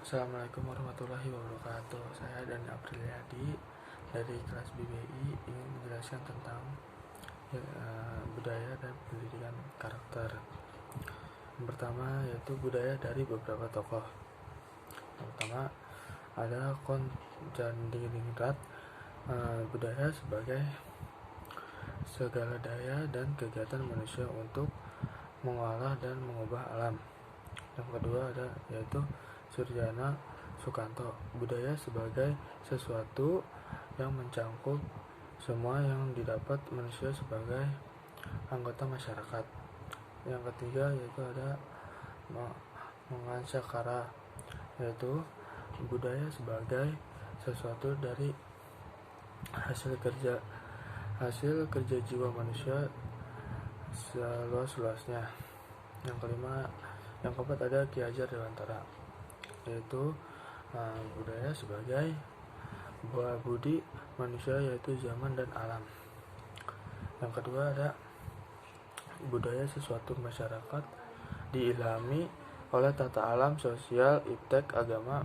Assalamualaikum warahmatullahi wabarakatuh. Saya Dani Apriliadi dari kelas BBI ingin menjelaskan tentang budaya dan pendidikan karakter. Yang pertama yaitu budaya dari beberapa tokoh. Yang pertama ada Konjaningrat, budaya sebagai segala daya dan kegiatan manusia untuk mengolah dan mengubah alam. Yang kedua ada yaitu Surjana Sukanto, budaya sebagai sesuatu yang mencangkup semua yang didapat manusia sebagai anggota masyarakat. Yang ketiga yaitu ada Mangansakara, yaitu budaya sebagai sesuatu dari hasil kerja jiwa manusia seluas-luasnya. Yang keempat ada Ki Hajar Dewantara, yaitu budaya sebagai buah budi manusia, yaitu zaman dan alam. Yang kedua ada budaya sesuatu masyarakat diilhami oleh tata alam, sosial, iptek, agama.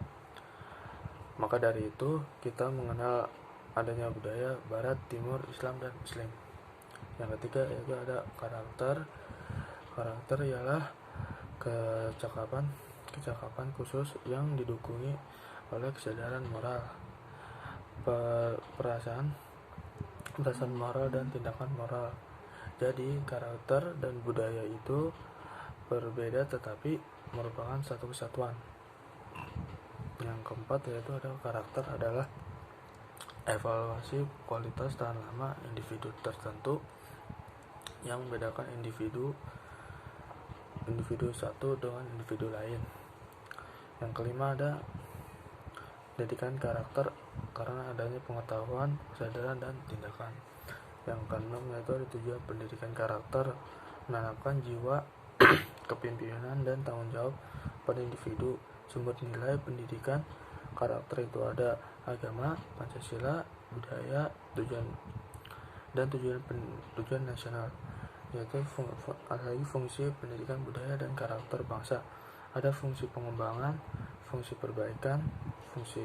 Maka dari itu kita mengenal adanya budaya barat, timur, Islam, dan muslim. Yang ketiga yaitu ada karakter. Karakter ialah kecakapan khusus yang didukungi oleh kesadaran moral, perasaan moral, dan tindakan moral. Jadi karakter dan budaya itu berbeda tetapi merupakan satu kesatuan. Yang keempat yaitu ada karakter adalah evaluasi kualitas tahan lama individu tertentu yang membedakan individu satu dengan individu lain. Yang kelima ada pendidikan karakter karena adanya pengetahuan, kesadaran, dan tindakan. Yang keenam yaitu ada tujuan pendidikan karakter menanamkan jiwa kepemimpinan dan tanggung jawab pada individu. Sumber nilai pendidikan karakter itu ada agama, Pancasila, budaya, tujuan nasional, yaitu fungsi pendidikan budaya dan karakter bangsa. Ada fungsi pengembangan, fungsi perbaikan, fungsi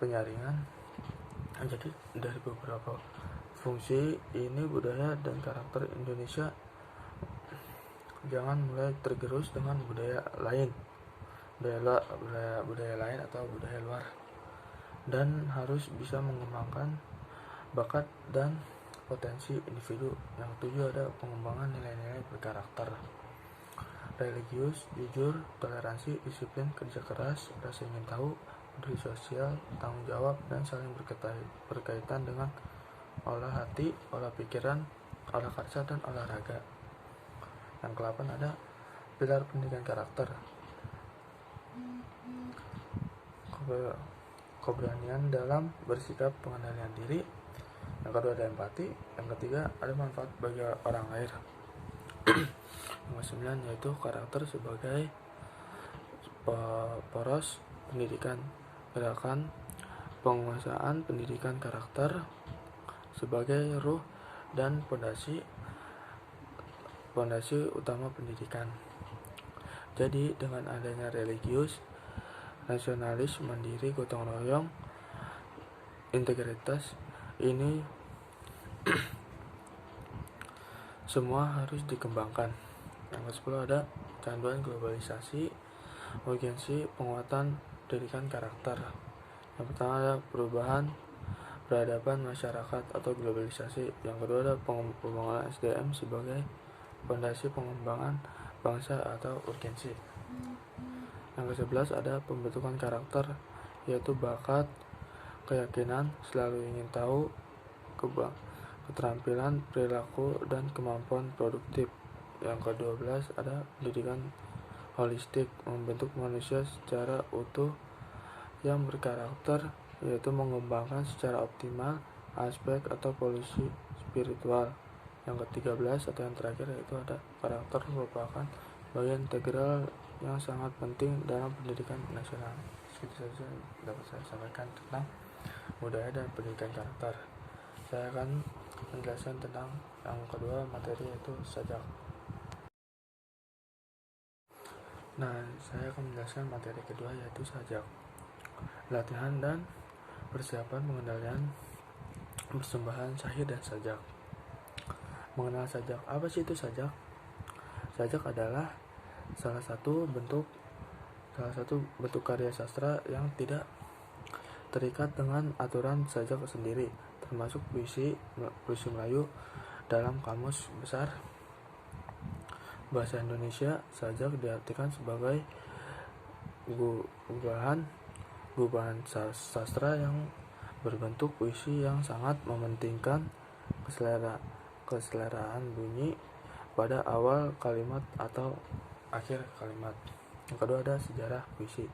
penyaringan. Jadi dari beberapa fungsi ini budaya dan karakter Indonesia jangan mulai tergerus dengan budaya lain atau budaya luar, dan harus bisa mengembangkan bakat dan potensi individu. Yang ketujuh ada pengembangan nilai-nilai berkarakter religius, jujur, toleransi, disiplin, kerja keras, rasa ingin tahu, peduli sosial, tanggung jawab, dan saling berkaitan dengan olah hati, olah pikiran, olah karsa, dan olahraga. Yang ke-8 ada pilar pendidikan karakter, keberanian dalam bersikap, pengendalian diri. Yang kedua ada empati. Yang ketiga ada manfaat bagi orang lain. Yang ke-9 yaitu karakter sebagai poros pendidikan, gerakan penguasaan pendidikan karakter sebagai ruh dan fondasi utama pendidikan. Jadi dengan adanya religius, nasionalis, mandiri, gotong royong, integritas, ini semua harus dikembangkan. Yang ke-10 ada canduan globalisasi, urgensi penguatan pendidikan karakter. Yang pertama ada perubahan peradaban masyarakat atau globalisasi. Yang kedua ada pembangunan SDM sebagai fondasi pengembangan bangsa atau urgensi. Yang ke-11 ada pembentukan karakter, yaitu bakat, keyakinan, selalu ingin tahu, keterampilan, perilaku, dan kemampuan produktif. Yang ke-12 ada pendidikan holistik, membentuk manusia secara utuh yang berkarakter, yaitu mengembangkan secara optimal aspek atau polusi spiritual. Yang ke-13 atau yang terakhir yaitu ada karakter merupakan bagian integral yang sangat penting dalam pendidikan nasional. Segitu saja dapat saya sampaikan tentang budaya dan pendidikan karakter. Saya akan menjelaskan tentang yang kedua materi yaitu sajak. Nah, saya akan menjelaskan materi kedua, yaitu sajak. Latihan dan persiapan pengendalian persembahan syahid dan sajak. Mengenal sajak. Apa sih itu sajak? Sajak adalah salah satu bentuk karya sastra yang tidak terikat dengan aturan sajak sendiri, termasuk puisi Melayu. Dalam Kamus Besar Bahasa Indonesia, sajak diartikan sebagai gubahan sastra yang berbentuk puisi yang sangat mementingkan keseleraan bunyi pada awal kalimat atau akhir kalimat. Yang kedua ada sejarah puisi.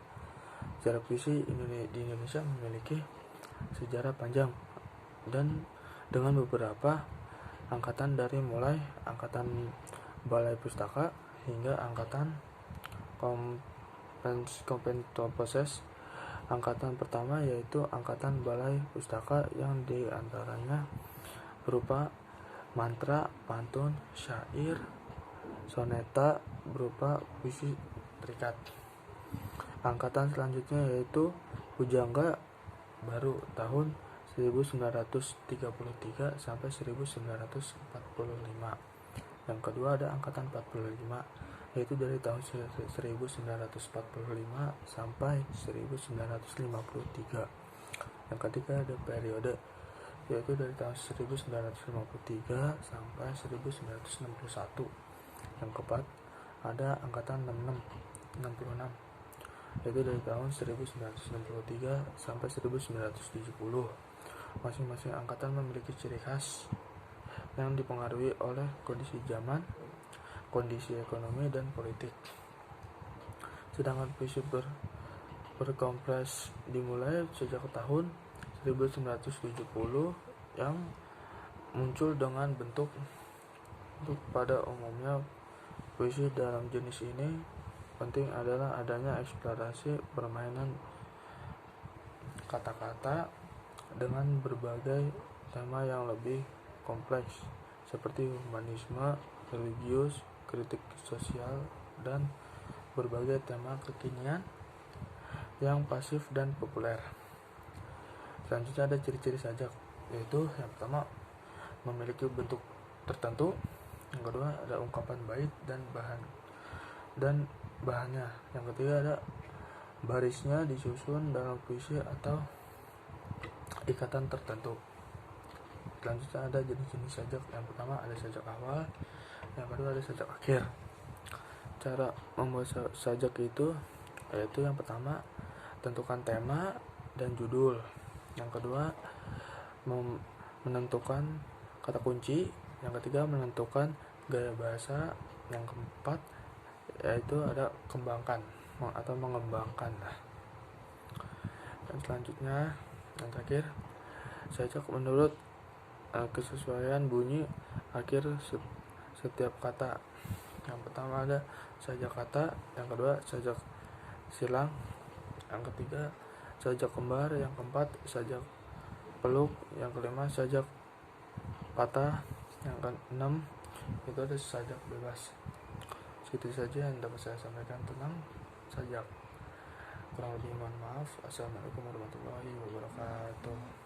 Sejarah puisi di Indonesia memiliki sejarah panjang dan dengan beberapa angkatan, dari mulai angkatan Balai Pustaka hingga angkatan Kompentoposes. Angkatan pertama yaitu angkatan Balai Pustaka yang diantaranya berupa mantra, pantun, syair, soneta berupa puisi terikat. Angkatan selanjutnya yaitu Pujangga Baru tahun 1933 sampai 1945. Yang kedua ada angkatan 45, yaitu dari tahun 1945 sampai 1953. Yang ketiga ada periode, yaitu dari tahun 1953 sampai 1961. Yang keempat ada angkatan 66, yaitu dari tahun 1963 sampai 1970. Masing-masing angkatan memiliki ciri khas yang dipengaruhi oleh kondisi zaman, kondisi ekonomi, dan politik. Sedangkan puisi berkompres dimulai sejak tahun 1970 yang muncul dengan bentuk pada umumnya. Puisi dalam jenis ini penting adalah adanya eksplorasi permainan kata-kata dengan berbagai tema yang lebih kompleks seperti humanisme, religius, kritik sosial, dan berbagai tema kekinian yang pasif dan populer. Selanjutnya ada ciri-ciri sajak, yaitu yang pertama memiliki bentuk tertentu, yang kedua ada ungkapan bait dan bahannya, yang ketiga ada barisnya disusun dalam puisi atau ikatan tertentu. Selanjutnya ada jenis-jenis sajak. Yang pertama ada sajak awal, yang kedua ada sajak akhir. Cara membuat sajak itu yaitu yang pertama tentukan tema dan judul, yang kedua menentukan kata kunci, yang ketiga menentukan gaya bahasa, yang keempat yaitu ada kembangkan atau mengembangkan. Dan selanjutnya yang terakhir sajak menurut kesesuaian bunyi akhir setiap kata. Yang pertama ada sajak kata, yang kedua sajak silang, yang ketiga sajak kembar, yang keempat sajak peluk, yang kelima sajak patah, yang keenam itu ada sajak bebas. Segitu saja yang dapat saya sampaikan tentang sajak. Kurang lebih mohon maaf. Assalamualaikum warahmatullahi wabarakatuh.